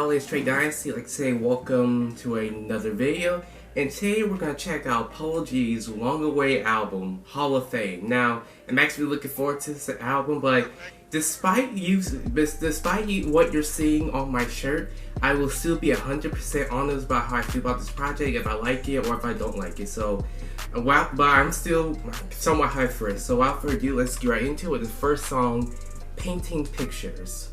Polo Straight Dynasty. Like to say welcome to another video, and today we're gonna check out Polo G's long-awaited album, Hall of Fame. Now, I'm actually looking forward to this album, but despite what you're seeing on my shirt, I will still be 100% honest about how I feel about this project, if I like it or if I don't like it. So, but I'm still somewhat hyped for it. So without further ado, let's get right into it with the first song, Painting Pictures.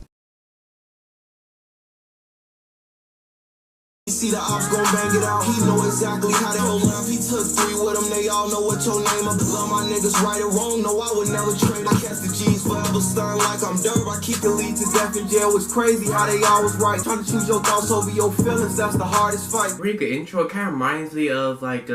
See the ops gon' bang it out. He know exactly how they hold up. He took 3 with him. They all know what your name is. Love my niggas right or wrong. No, I would never trade. I catch the G's forever stern like I'm dirt. I keep the lead to death in jail. It's crazy how they always right. Trying to choose your thoughts over your feelings. That's the hardest fight. Pretty good intro. It kind of reminds me of like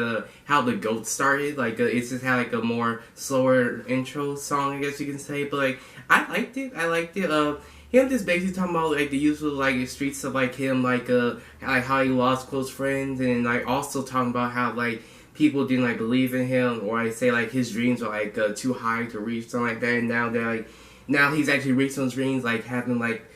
how the GOAT started. Like it's just had like a more slower intro song, I guess you can say. But like I liked it. Him just basically talking about like the usual like street stuff, like him like how he lost close friends, and like also talking about how like people didn't like believe in him, or I say like his dreams are like too high to reach, something like that. And now they're like, now he's actually reached those dreams, like having like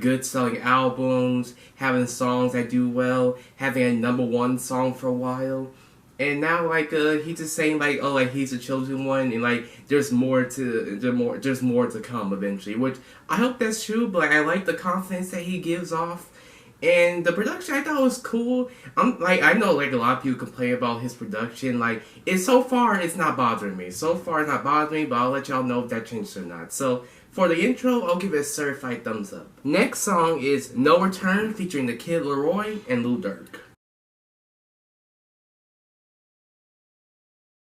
good selling albums, having songs that do well, having a #1 song for a while. And now, like, he's just saying, like, oh, like, he's the chosen one, and, like, there's more to come eventually, which I hope that's true, but I like the confidence that he gives off. And the production I thought was cool. I know, like, a lot of people complain about his production. Like, so far, it's not bothering me. But I'll let y'all know if that changes or not. So, for the intro, I'll give it a certified thumbs up. Next song is No Return, featuring the Kid Leroy and Lil Durk.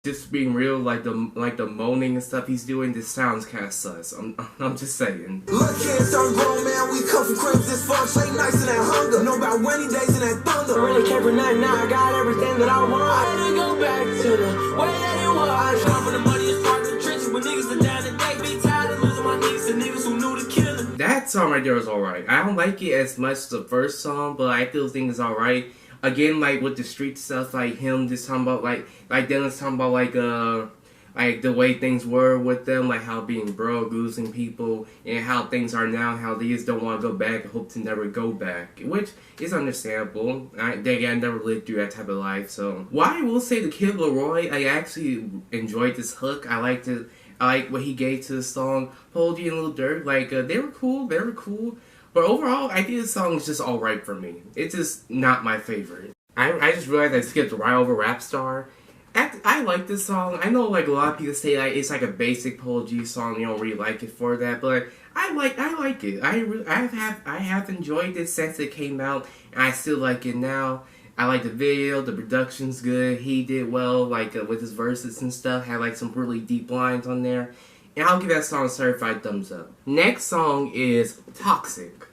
Just being real, like the moaning and stuff he's doing, this sounds kind of sus. I'm just saying. Look here, some grown man, we come from cribs this far, late nights in that hunger. Know about rainy days in that thunder. I really care for nothing now, I got everything that I want. I had to go back to the way that it was. Time for the money is part of the trenches, when niggas are down and they be tired of losing my niggas and niggas who knew the killing. That song right there is alright. I don't like it as much as the first song, but I still think it's alright. Again, like with the street stuff, like him just talking about like Dennis talking about like the way things were with them, like how being broke, losing people, and how things are now, how they just don't want to go back, hope to never go back, which is understandable. I never lived through that type of life. So, why I will say the Kid Leroy, I actually enjoyed this hook. I liked it. I like what he gave to the song. Polo G and Lil Durk, like they were cool. But overall, I think this song is just alright for me. It's just not my favorite. I just realized I skipped right over Rap Star. I like this song. I know like a lot of people say like it's like a basic Polo G song. You don't really like it for that, but I like it. I have enjoyed it since it came out, and I still like it now. I like the video. The production's good. He did well, like with his verses and stuff. Had like some really deep lines on there. And I'll give that song a certified thumbs up. Next song is Toxic.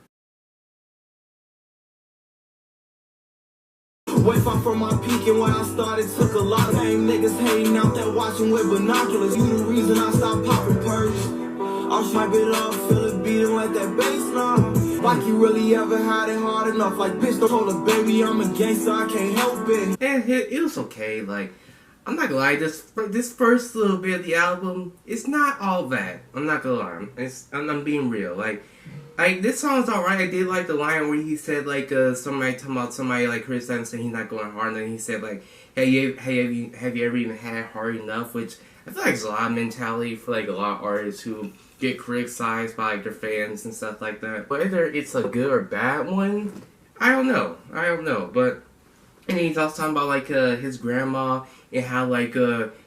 Way far from my peak, and when I started took a lot of lame niggas hating out there watching with binoculars. You the reason I stopped popping perks. I'll swipe it up, feel it beating like that bass line. Like you really ever had it hard enough. Like bitch, don't told her baby I'm a gangster, I can't help it. And it was okay. Like I'm not gonna lie, this first little bit of the album, it's not all that. I'm not gonna lie. I'm being real. Like this song's alright. I did like the line where he said like somebody talking about somebody like criticizing saying he's not going hard, and then he said like, hey, have you ever even had hard enough? Which I feel like it's a lot of mentality for like a lot of artists who get criticized by like their fans and stuff like that. Whether it's a good or bad one, I don't know. But and he's also talking about like his grandma and how like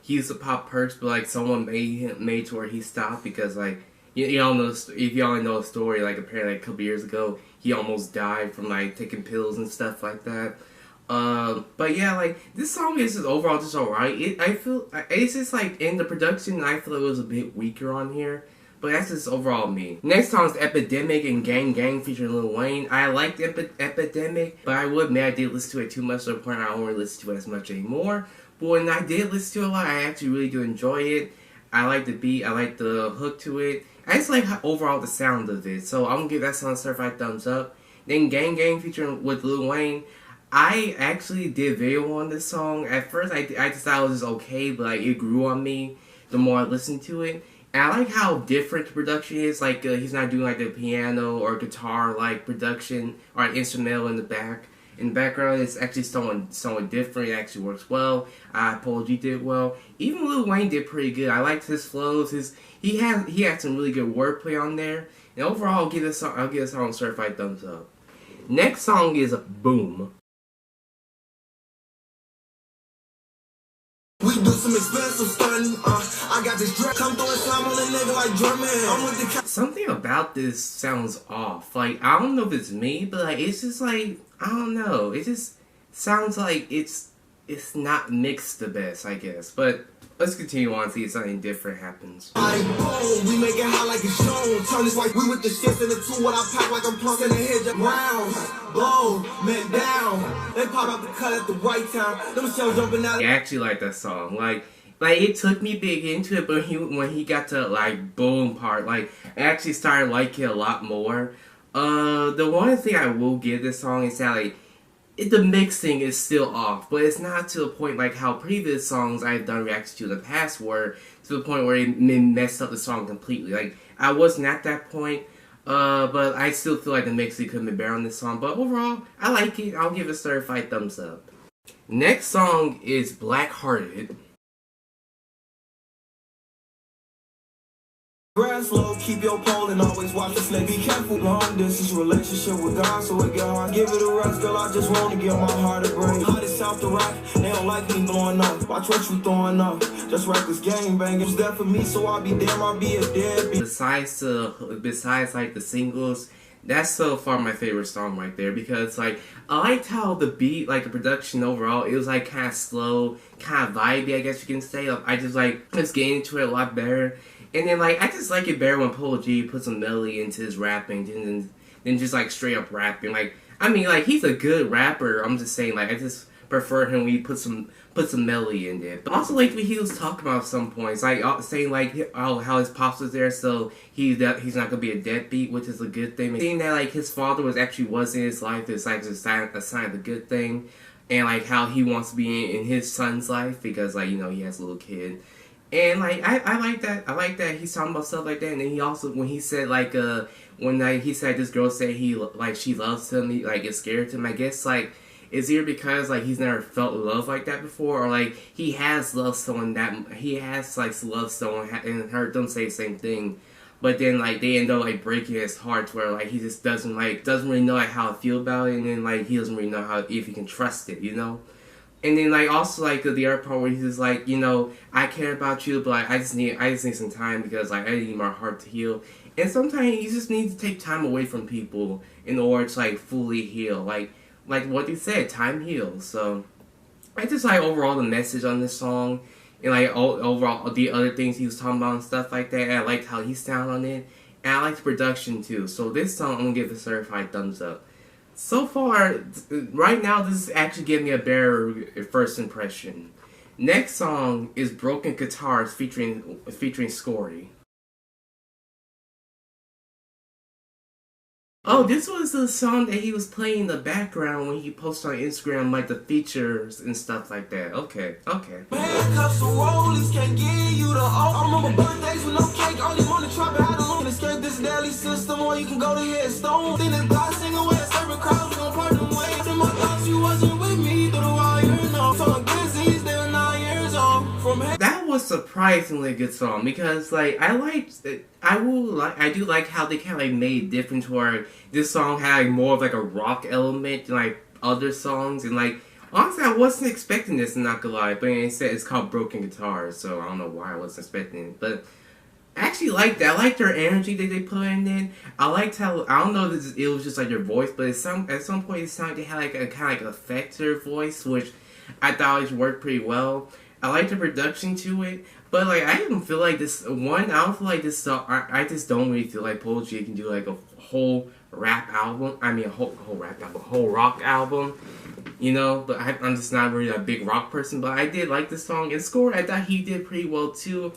he used to pop perks, but like someone made to where he stopped because like. You all know, if y'all know the story, like apparently like, a couple years ago, he almost died from like taking pills and stuff like that. But yeah, like this song is just overall just alright. I feel it's just like in the production, I feel it was a bit weaker on here, but that's just overall me. Next song is Epidemic and Gang Gang featuring Lil Wayne. I liked Epidemic, but I would admit I did listen to it too much to the point I don't really listen to it as much anymore. But when I did listen to it a lot, I actually really do enjoy it. I like the beat, I like the hook to it. I just like overall the sound of it, so I'm gonna give that song a certified thumbs up. Then Gang Gang featuring with Lil Wayne. I actually did video on this song. At first, I just thought it was just okay, but like it grew on me the more I listened to it. And I like how different the production is. Like he's not doing like the piano or guitar like production or an instrumental in the back. In the background, it's actually somewhat different. It actually works well. Polo G did well. Even Lil Wayne did pretty good. I liked his flows. He had some really good wordplay on there. And overall, I'll give this song a certified thumbs up. Next song is Boom. We do some expensive stunning. I got this drip. Come through and slam on a nigga like Drummond. I'm with the Something about this sounds off. Like, I don't know if it's me, but like it's just like, I don't know. It just sounds like it's not mixed the best, I guess. But let's continue on and see if something different happens. boom, we make it hot like it's shown. Turn this like we with the shits in the two. What I pack like I'm plunking the hedge up rounds. Blow, men down. They pop out the cut at the right time. Them shells jumping out. I actually like that song. Like it took me big into it, but when he got to like boom part, like I actually started liking it a lot more. The one thing I will give this song is that like the mixing is still off, but it's not to the point like how previous songs I've done reactions to in the past were to the point where it messed up the song completely. Like I wasn't at that point, but I still feel like the mixing could be better on this song. But overall, I like it. I'll give it a certified thumbs up. Next song is Black Hearted. Grass low, keep your pole and always watch the snake. Be careful, long distance relationship with God, so it get hard. Give it a rest, girl, I just wanna give my heart a break. Hottest out the rock, they don't like me blowing up. Watch what you throwing up, just wreck this game bang. It's there for me, so I'll be damn, I'll be a deadbeat. Besides like the singles, that's so far my favorite song right there, because like I liked how the beat, like the production overall, it was like kind of slow, kind of vibey, I guess you can say. I just like getting into it a lot better. And then, like, I just like it better when Polo G puts some melody into his rapping than just, like, straight up rapping. Like, I mean, like, he's a good rapper. I'm just saying, like, I just prefer him when he put some melody in there. But also, like, what he was talking about at some points, like, saying, like, how his pops was there, so he's not going to be a deadbeat, which is a good thing. Seeing that, like, his father was in his life is, like, a sign of a good thing. And, like, how he wants to be in his son's life because, like, you know, he has a little kid. And like I like that. I like that he's talking about stuff like that. And then he also, when he said like he said this girl said she loves him, he like is scared to him. I guess like is either because like he's never felt love like that before, or like he has loved someone and heard them say the same thing. But then like they end up like breaking his heart to where like he just doesn't really know like how to feel about it, and then like he doesn't really know how if he can trust it, you know. And then, like, also, like, the other part where he's just like, you know, I care about you, but like, I just need some time because, like, I need my heart to heal. And sometimes you just need to take time away from people in order to, like, fully heal. Like what you said, time heals. So, I just like overall the message on this song. And, like, overall the other things he was talking about and stuff like that. And I liked how he sounded on it. And I liked the production, too. So, this song, I'm going to give a certified thumbs up. So far, right now, this is actually giving me a better first impression. Next song is Broken Guitars featuring Scory. Oh, this was the song that he was playing in the background when he posted on Instagram, like the features and stuff like that. Okay. Handcuffs and rollies can't give you the I remember birthdays with no cake, only wanna try to hide alone. Escape this daily system, or you can go to Headstone. Then the God sing away, every crowd we gon' part them ways. In my thoughts, you wasn't with me through the wire, no. So I'm busy, still 9 years old. That was surprisingly a good song because, like, I do like how they kind of like made it different to where this song had like, more of like a rock element than like other songs, and like honestly I wasn't expecting this, I'm not gonna lie, but instead it's called Broken Guitars, so I don't know why I wasn't expecting it, but I actually liked that. I liked their energy that they put in it. I liked how, I don't know if it was just like their voice, but at some point it sounded like they had like a kind of like effect to their voice, which I thought always worked pretty well. I like the production to it, but like I didn't feel like this one. I don't feel like this song. I just don't really feel like Polo G can do like a whole rap album. I mean, a whole rock album. You know, but I'm just not really a big rock person. But I did like this song, and Score, I thought he did pretty well too.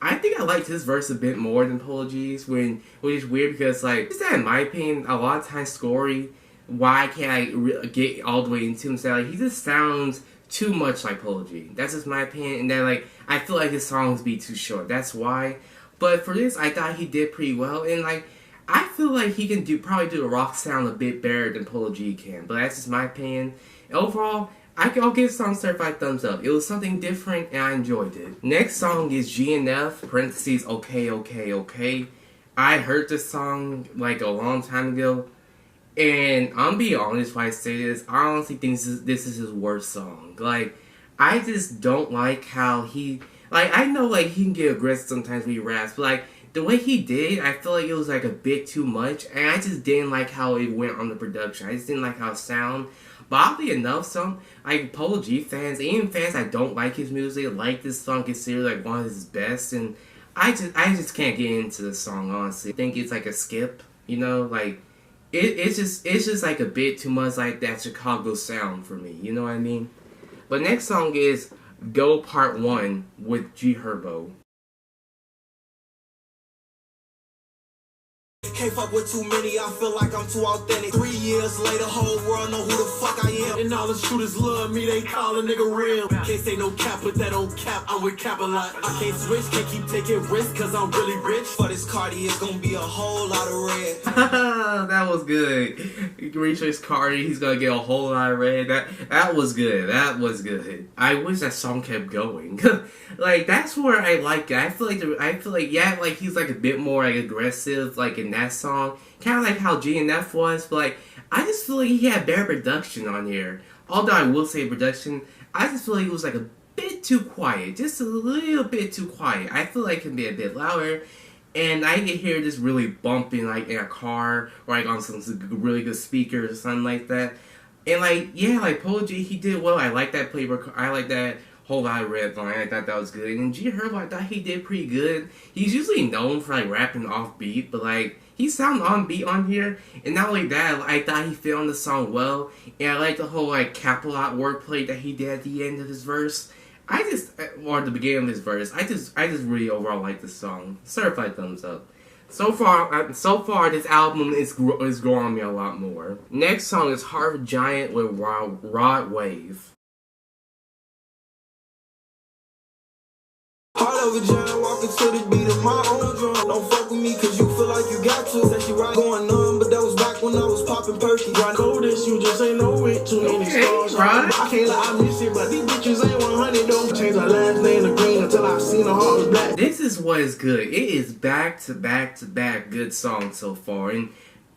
I think I liked his verse a bit more than Polo G's, which is weird because like, just that in my opinion, a lot of times Scory, why can't I get all the way into him? So like, he just sounds too much like Polo G. That's just my opinion, and then like I feel like his songs be too short. That's why. But for this, I thought he did pretty well, and like I feel like he can probably do a rock sound a bit better than Polo G can. But that's just my opinion. Overall, I'll give the song certified thumbs up. It was something different, and I enjoyed it. Next song is GNF parentheses okay okay okay. I heard this song like a long time ago, and I'm being honest when I say this. I honestly think this is his worst song. Like, I just don't like how he, like, I know like he can get aggressive sometimes when he raps, but like the way he did, I feel like it was like a bit too much, and I just didn't like how it went on the production. I just didn't like how it sounded. But oddly enough, some like Polo G fans, even fans that don't like his music, like this song, consider like one of his best, and I just can't get into the song, honestly. I think it's like a skip, you know, like it's just like a bit too much like that Chicago sound for me, you know what I mean? But next song is Go Part 1 with G Herbo. Can't fuck with too many, I feel like I'm too authentic. 3 years later, whole world know who the fuck I am. And all the shooters love me, they call a nigga real. Can't say no cap, but that don't cap, I'm with cap a lot. I can't switch, can't keep taking risks, cause I'm really rich. For this Cardi, it's gonna be a whole lot of red. That was good. You can reach his Cardi, he's gonna get a whole lot of red. That was good. That was good. I wish that song kept going. Like, that's where I like it. I feel like yeah, like he's like a bit more like aggressive, like in that song, kind of like how GNF was, but like I just feel like he had better production on here. Although I will say production, I just feel like it was like a bit too quiet, just a little bit too quiet. I feel like it can be a bit louder, and I can hear this really bumping like in a car or like on some really good speakers or something like that. And like yeah, like Polo G, he did well. I like that playbook. I like that whole lot of red line. I thought that was good. And G Herbo, I thought he did pretty good. He's usually known for like rapping off beat, but like he sounded on beat on here. And not only that, I thought he fit on the song well. And I like the whole like capital wordplay that he did at the end of his verse. Or the beginning of his verse. I just really overall like the song. Certified thumbs up. So far, this album is growing on me a lot more. Next song is Harvard Giant with Rod Wave. Heart of a giant walking to the beat of my own drum. Don't fuck with me cause you feel like you got to. Said she right going on, but that was back when I was popping perky. I know this, you just ain't know it. Too many stars. Right. I can't lie, I miss it, but these bitches ain't 100 though. Change our last name to green until I seen her heart was black. This is what is good. It is back to back to back good songs so far, and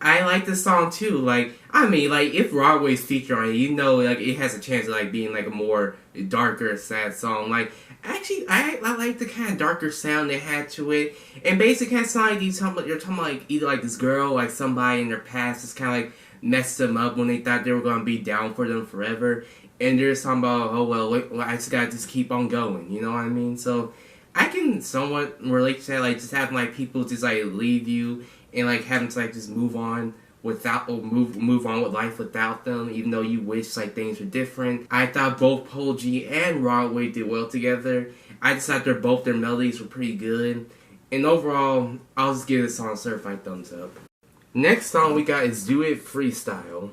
I like this song too. Like, I mean, like if Broadway's feature on it, you know, like it has a chance of like being like a more darker, sad song. Like, actually, I like the kind of darker sound they had to it. And basically, kind of sound like you're talking about like either like this girl, like somebody in their past, just kind of like messed them up when they thought they were gonna be down for them forever, and they're just talking about, oh well, I just gotta just keep on going. You know what I mean? So I can somewhat relate to that, like just having like people just like leave you and like having to like just move on without or move on with life without them, even though you wish like things were different. I thought both Polo G and Broadway did well together. I just thought their melodies were pretty good, and overall, I'll just give this song a certified thumbs up. Next song we got is Do It Freestyle.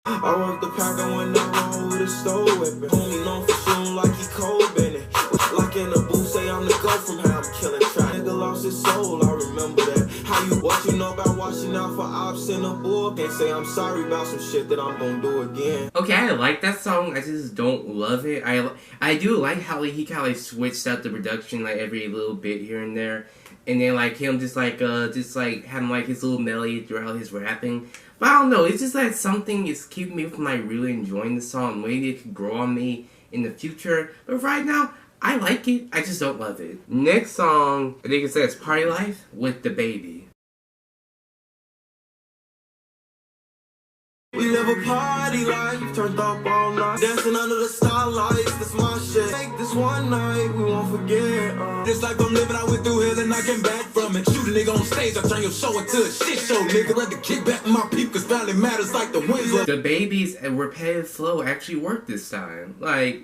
I work the pack, I went around with a stove whipping. Homie known for shooting like he cold bending. Like in the booth, say I'm the go from how I'm killing track. Nigga lost his soul, I remember that. How you, what you know about watching out for ops in the bull? Can't say I'm sorry about some shit that I'm gonna do again. Okay, I like that song, I just don't love it. I do like how he kind of like switched up the production like every little bit here and there. And then like him just having like his little melody throughout his rapping. But I don't know, it's just like something is keeping me from like really enjoying the song. Maybe it could grow on me in the future. But right now, I like it, I just don't love it. Next song, I think it says Party Life with The Baby. We live a party life, turned up all night, dancing under the starlights, that's my shit. Take this one night, we won't forget. This life I'm living, I went through hell and I came back from it. Shoot a nigga on stage, I turn your show into a shit show, nigga. Let the kick back my peep, cause family matters like the winds. The Baby's repetitive flow actually worked this time. Like,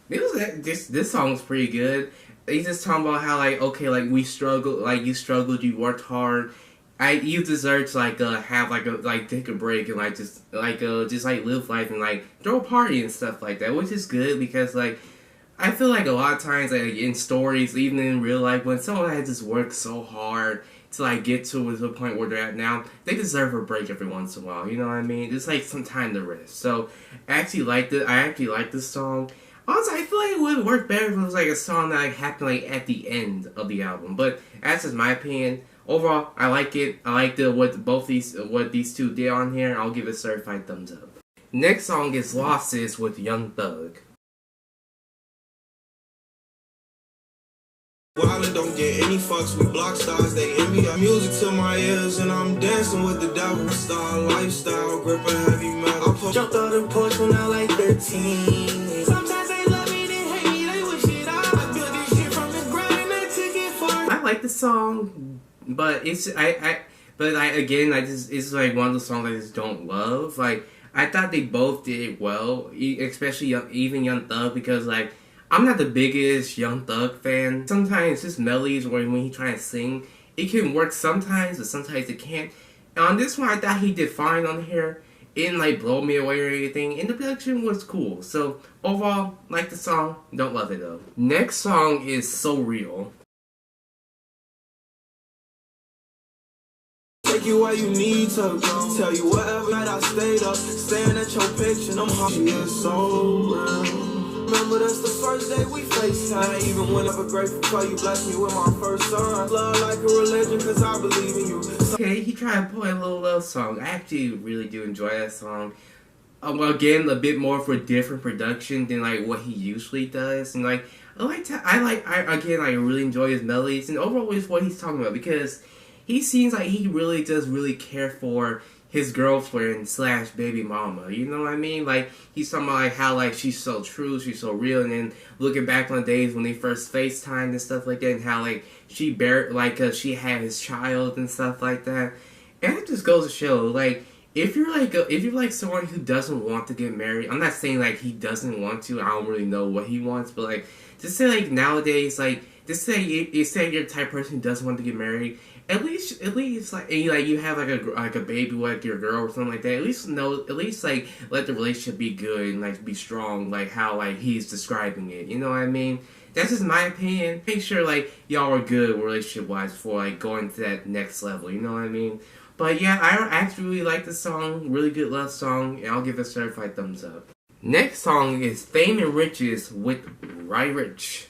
this song's pretty good. He's just talking about how like, okay, like we struggled, like you struggled, you worked hard. You deserve to have take a break and just live life and like throw a party and stuff like that, which is good because like I feel like a lot of times, like in stories, even in real life, when someone has just worked so hard to like get to the point where they're at now, they deserve a break every once in a while. You know what I mean? It's like some time to rest. So I actually liked it. I actually like this song. Also, I feel like it would work better if it was like a song that like happened like at the end of the album. But that's just my opinion. Overall, I like it. I like what these two did on here. I'll give it a certified thumbs up. Next song is Losses with Young Thug. Wildin' don't get any fucks with block stars, they envy our music to my ears, and I'm dancing with the devil. Star lifestyle, grip a heavy metal. I jumped out in Porsche when I like 13. Sometimes they love me, they hate me, they wish it out. I built this shit from the ground and I took it far. I like the song, but it's it's like one of the songs I just don't love. Like I thought they both did well, especially even Young Thug, because like I'm not the biggest Young Thug fan. Sometimes his melodies, or when he trying to sing, it can work sometimes, but sometimes it can't. And on this one, I thought he did fine on here. It didn't like blow me away or anything, and the production was cool. So overall, like the song, don't love it though. Next song is So Real. Take you where you need to go. Tell you whatever night I stayed up, staring at your picture. I'm hot. She is so real. Remember that's the first day we FaceTime. Even when I'm grateful for you, blessed me with my first son. Love like a religion, cause I believe in you. Okay, he tried to play a little love song. I actually really do enjoy that song. Again, a bit more for different production than like what he usually does, and like I really enjoy his melodies, and overall is what he's talking about, because he seems like he really does really care for his girlfriend / baby mama. You know what I mean? Like he's talking about like how like she's so true, she's so real, and then looking back on the days when they first FaceTimed and stuff like that, and how like she she had his child and stuff like that. And it just goes to show, like, if you're like someone who doesn't want to get married, I'm not saying like he doesn't want to. I don't really know what he wants, but like just say like nowadays, like just say you're the type of person who doesn't want to get married. At least like, and you have like a baby with like your girl or something like that. At least like let the relationship be good and like be strong, like how like he's describing it. You know what I mean? That's just my opinion. Make sure like y'all are good relationship wise before like going to that next level. You know what I mean? But yeah, I actually really like this song. Really good love song, and I'll give it a certified thumbs up. Next song is Fame and Riches with Roddy Ricch.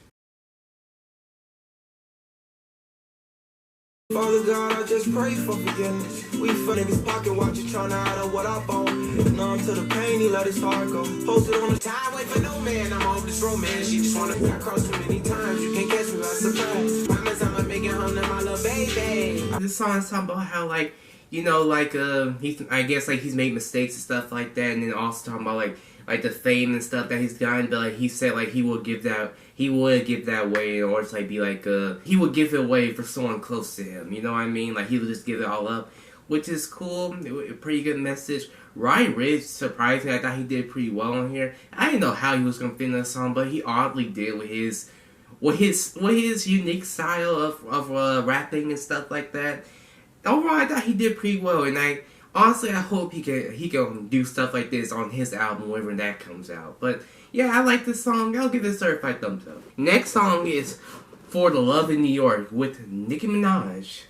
Father God, I just pray for forgiveness. We for niggas pocket watch you tryna hide out what I bought. Numb to the pain, he let his heart go. Posted on the time, wait for no man. I'm on this romance. She just wanna got crossed too many times. You can't catch me by surprise. Promise I'ma make it home to my little baby. This song is talking about how like, you know, like I guess like he's made mistakes and stuff like that, and then also talking about like the fame and stuff that he's gotten, but like he said like he would give that away in order to like be like he would give it away for someone close to him. You know what I mean? Like he would just give it all up, which is cool. A pretty good message. Roddy Ricch, surprised me. I thought he did pretty well on here. I didn't know how he was gonna fit in the song, but he oddly did with his unique style of rapping and stuff like that. Overall, I thought he did pretty well, and honestly, I hope he can do stuff like this on his album whenever that comes out. But yeah, I like this song. I'll give it a certified thumbs up. Next song is For the Love in New York with Nicki Minaj.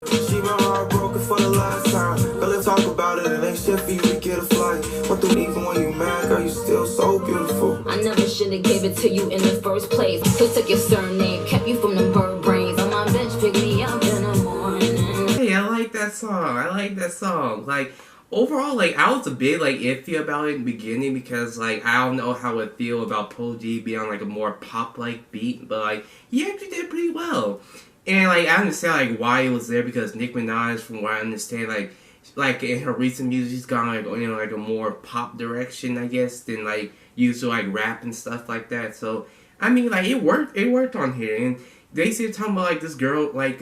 She my heart broken for the last time. Girl, let's talk about it. It ain't shit for you to get a flight. What the even when you mad, girl, you still so beautiful. I never should've gave it to you in the first place. Who took your surname, kept you from the bird brains. On my bench, pick me up in the morning. Hey, I like that song. Like, overall, like, I was a bit, like, iffy about it in the beginning because, like, I don't know how it feel about Polo G being on, like, a more pop-like beat, but, like, he actually did pretty well. And, like, I understand, like, why it was there because Nicki Minaj, from what I understand, like, in her recent music, she's gone, like, you know, like, a more pop direction, I guess, than, like, used to, like, rap and stuff like that. So, I mean, like, it worked on here, and they see talking about, like, this girl, like,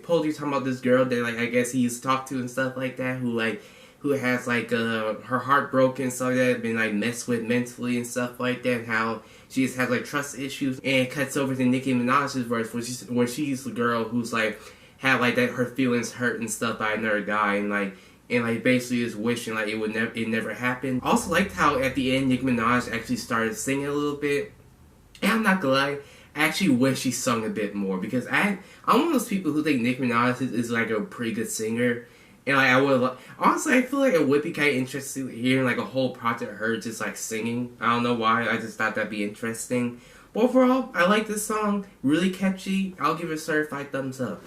Polo G talking about this girl that, like, I guess he used to talk to and stuff like that, who has, like, her heart broken, so that been, like, messed with mentally and stuff like that, and how she just has, like, trust issues, and it cuts over to Nicki Minaj's verse, where she's the girl who's, like, had, like, that her feelings hurt and stuff by another guy, and, like, and like basically just wishing like it never happened. Also liked how at the end Nicki Minaj actually started singing a little bit. And I'm not gonna lie, I actually wish she sung a bit more because I'm one of those people who think Nicki Minaj is like a pretty good singer. And like honestly, I feel like it would be kind of interesting hearing like a whole project of her just like singing. I don't know why, I just thought that'd be interesting. But overall, I like this song, really catchy. I'll give it a certified thumbs up.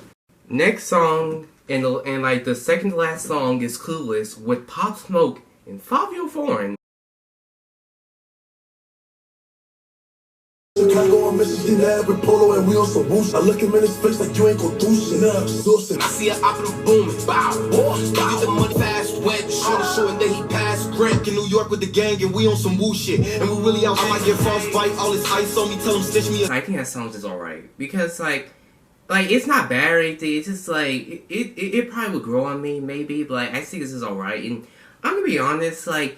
Next song, and like the second to last song is Clueless with Pop Smoke and Fabio Foreign. Chicago, I'm Michigan Ave with Polo and we on some boost. I look him in his face like you ain't gon' do shit. I see an opera booming, bow. Get the money fast, wet, short, and then he passed Grant in New York with the gang and we on some woo shit. And we really out. I might get frostbite, all this ice on me, tell him stitch me. I think that song is alright because like it's not bad or anything. It's just like it probably would grow on me maybe, but like I think this is alright. And I'm gonna be honest, like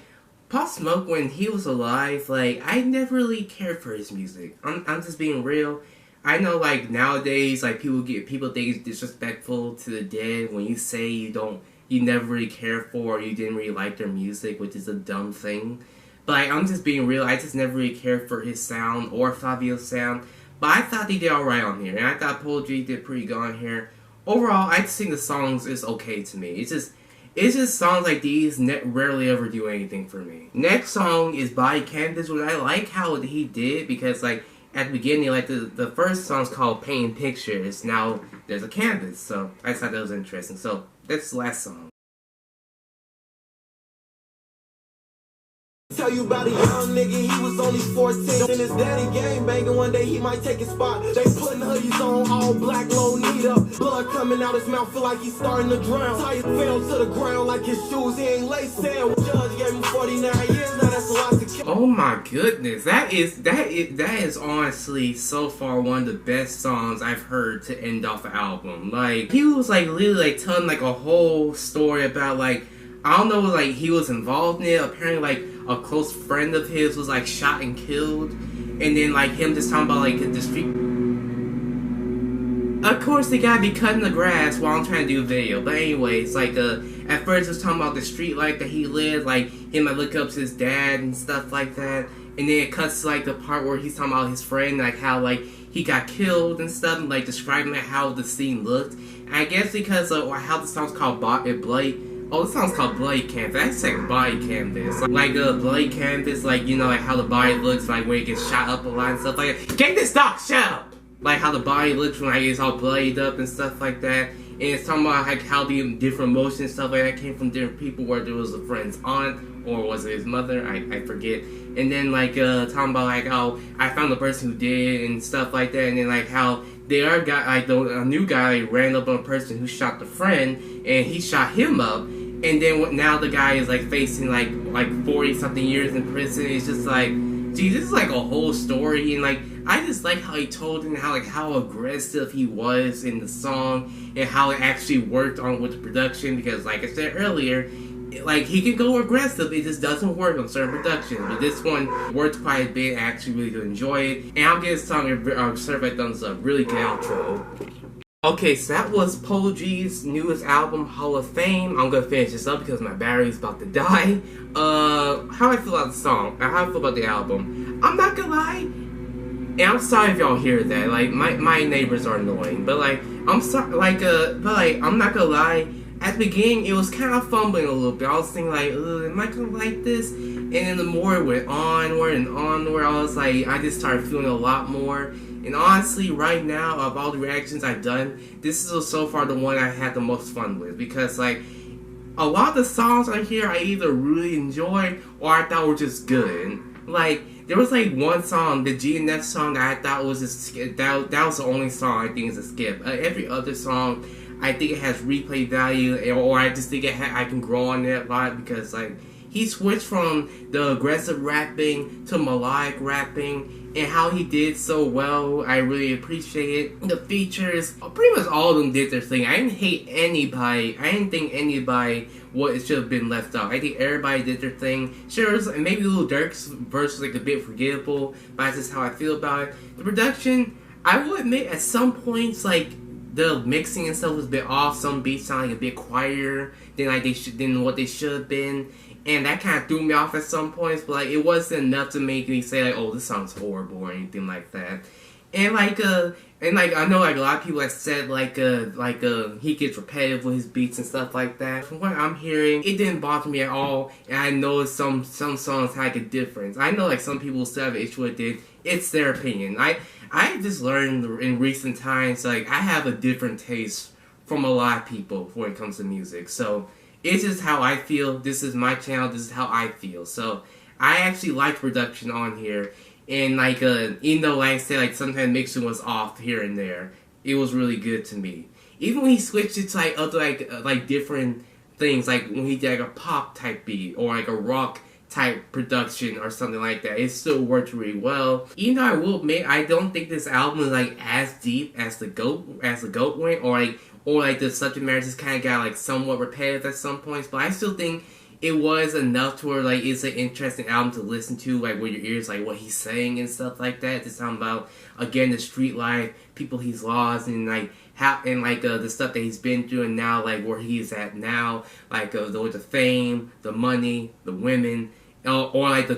Pop Smoke, when he was alive, like, I never really cared for his music. I'm just being real. I know, like, nowadays, like, people think it's disrespectful to the dead when you say you never really care for or you didn't really like their music, which is a dumb thing. But, like, I'm just being real. I just never really cared for his sound or Fabio's sound. But I thought they did alright on here. And I thought Polo G did pretty good on here. Overall, I just think the songs is okay to me. It's just songs like these rarely ever do anything for me. Next song is Body Canvas, which I like how he did because like at the beginning, like the first song's called Painting Pictures. Now there's a canvas, so I just thought that was interesting. So that's the last song. Tell you about a young nigga, he was only 14. In his daddy gang banging, one day he might take his spot. They putting hoodies on, all black, low knee up. Blood coming out his mouth, feel like he's starting to drown. Tires fell to the ground like his shoes, he ain't laced down. Judge gave him 49 years, now that's a lot to kill. Oh my goodness, that is honestly so far one of the best songs I've heard to end off an album. Like he was like literally like telling like a whole story about like I don't know, like he was involved in it. Apparently like a close friend of his was like shot and killed, and then like him just talking about like the street. Of course they gotta be cutting the grass while I'm trying to do a video, but anyways, like at first it was talking about the street life that he lived, like him like look up to his dad and stuff like that, and then it cuts to like the part where he's talking about his friend, like how like he got killed and stuff, and like describing like how the scene looked. And I guess because of how the song's called Bloody. Oh, this song's called Bloody Canvas. That's like Body Canvas. Like Bloody Canvas, like, you know, like how the body looks, like when it gets shot up a lot and stuff like that. Get this dog, shut up! Like how the body looks when like it's all bloodied up and stuff like that. And it's talking about like how the different emotions and stuff like that came from different people, whether it was a friend's aunt or was it his mother, I forget. And then like talking about like how I found the person who did it and stuff like that. And then like how the other guy, like a new guy ran up on a person who shot the friend and he shot him up. And then now the guy is like facing like 40 something years in prison. It's just like, gee, this is like a whole story, and like I just like how he told it and how aggressive he was in the song and how it actually worked on with the production, because like I said earlier, like he can go aggressive, it just doesn't work on certain productions. But this one worked quite a bit. I actually really do enjoy it, and I'll give this song a certified thumbs up. Really good outro. Okay, so that was Polo G's newest album, Hall of Fame. I'm gonna finish this up because my battery's about to die. How I feel about the song, how I feel about the album. I'm not gonna lie, and I'm sorry if y'all hear that. Like, my neighbors are annoying, but like, I'm sorry, like, but like, I'm not gonna lie. At the beginning, it was kind of fumbling a little bit. I was thinking like, am I gonna like this? And then the more it went onward and onward, I was like, I just started feeling a lot more. And honestly, right now, of all the reactions I've done, this is so far the one I had the most fun with. Because, like, a lot of the songs on here I either really enjoyed or I thought were just good. Like, there was, like, one song, the GNF song, that I thought was a skip. That was the only song I think is a skip. Every other song, I think it has replay value, or I just think I can grow on it a lot because, like, he switched from the aggressive rapping to melodic rapping, and how he did so well, I really appreciate it. The features, pretty much all of them did their thing. I didn't hate anybody. I didn't think anybody it should have been left out. I think everybody did their thing. Sure, maybe Lil Durk's verse was like a bit forgettable, but that's just how I feel about it. The production, I will admit, at some points, like, the mixing and stuff was a bit off. Some beats sound like a bit quieter than what they should have been. And that kind of threw me off at some points, but like it wasn't enough to make me say like, "Oh, this song's horrible" or anything like that. And like I know like a lot of people have said he gets repetitive with his beats and stuff like that. From what I'm hearing, it didn't bother me at all. And I know some songs have like a difference. I know like some people still have an issue with it. It's their opinion. I just learned in recent times like I have a different taste from a lot of people when it comes to music. So it's just how I feel. This is my channel. This is how I feel. So I actually like production on here. And like even though like I said like sometimes mixing was off here and there, it was really good to me. Even when he switched it to like other like different things, like when he did like a pop type beat or like a rock type production or something like that, it still worked really well. Even though I will admit I don't think this album is like as deep as the GOAT went, or like the subject matter just kind of got like somewhat repetitive at some points, but I still think it was enough to where like it's an interesting album to listen to, like with your ears, like what he's saying and stuff like that. It's talking about again the street life, people he's lost, and like how and like the stuff that he's been through, and now like where he's at now, like the fame, the money, the women, or like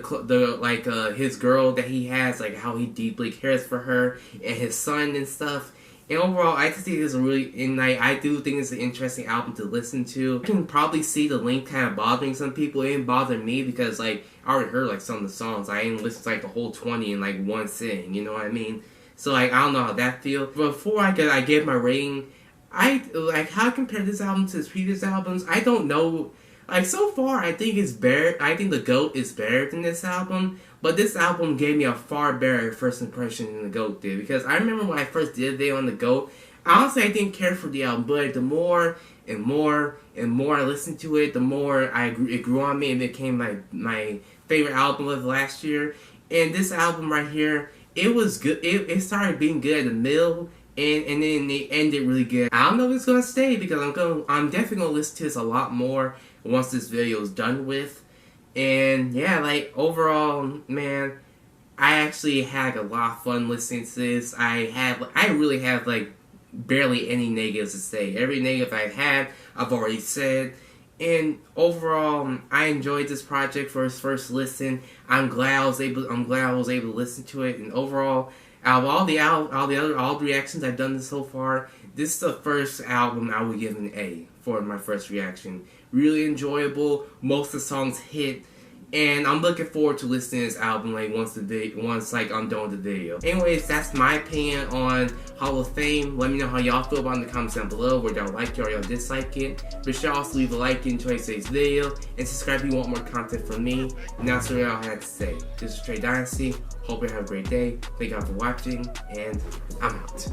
his girl that he has, like how he deeply cares for her and his son and stuff. And overall, I just think it's I do think it's an interesting album to listen to. I can probably see the length kind of bothering some people. It didn't bother me because like I already heard like some of the songs. I didn't listen to like the whole 20 in like one sitting. You know what I mean? So like I don't know how that feels. Before I gave my rating, how I compare this album to his previous albums, I don't know. Like so far, I think it's better. I think the GOAT is better than this album. But this album gave me a far better first impression than the GOAT did. Because I remember when I first did a video on the GOAT, honestly I didn't care for the album. But the more and more and more I listened to it, the more it grew on me and became my favorite album of last year. And this album right here, it was good. It started being good at the middle. And then it ended really good. I don't know if it's gonna stay because I'm definitely gonna listen to this a lot more once this video is done with. And yeah, like overall, man, I actually had a lot of fun listening to this. I really have like barely any negatives to say. Every negative I had, I've already said. And overall, I enjoyed this project for its first listen. I'm glad I was able to listen to it. And overall, out of all the reactions I've done so far, this is the first album I would give an A for my first reaction. Really enjoyable. Most of the songs hit, and I'm looking forward to listening to this album like once I'm done with the video. Anyways, that's my opinion on Hall of Fame. Let me know how y'all feel about it in the comments down below. Whether y'all like it or y'all dislike it. Be sure also leave a like and enjoy today's video, and subscribe if you want more content from me. And that's what I had to say. This is Trey Dynasty. Hope you have a great day. Thank y'all for watching, and I'm out.